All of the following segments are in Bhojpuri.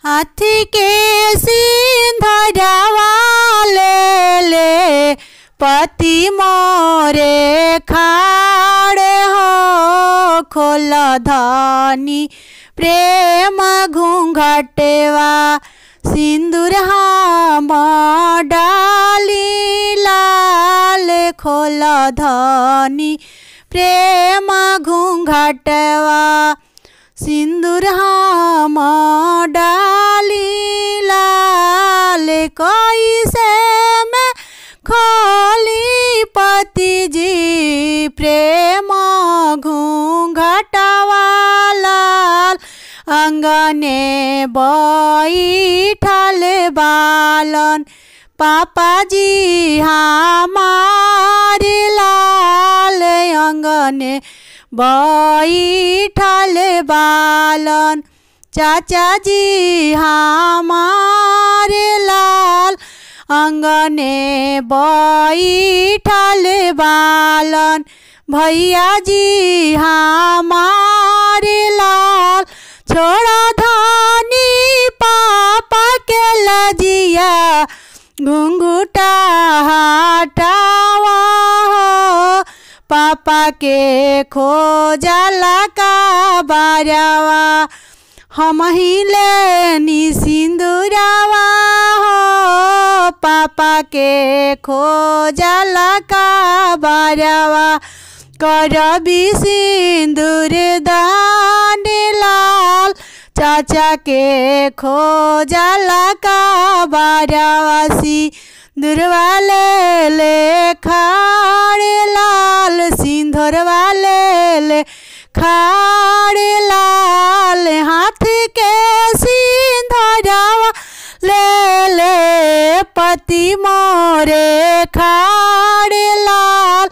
हाथी के सिंधरवा ले पति मोरे खाड़े हो खोल धनी प्रेम घूंघटवा सिंदूर हम डाली लाल खोल धनी प्रेम घूंघटवा सिंदूर हम डाली लाल कैसे में खोली पति जी प्रेम घूंघटवा लाल अंगने बैठल बालन पापा जी हमारे लाल अंगने बैठल बालन चाचा जी हमारे लाल अंगने बैठल बालन भैया जी हमारे लाल छोड़ा धनी पापा के लजिया घुंघुटा हटावा पापा के खोजला का बारवा हम ही लेनी सिंदूरवा हो पापा के खोजला का बारवा करबी सिंदूर दान लाल चाचा के खोजला का बारवासी दुर्वाले ले खाड़े लाल सिंधर वाले ले खाड़े लाल हाथ के सिंधरवा ले पति मोरे खाड़े लाल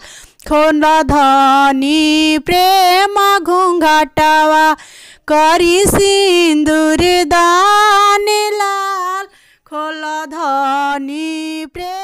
खोल धनी प्रेम घूंघटवा करी सिंदूर दान लाल खोल धनी प्रेम।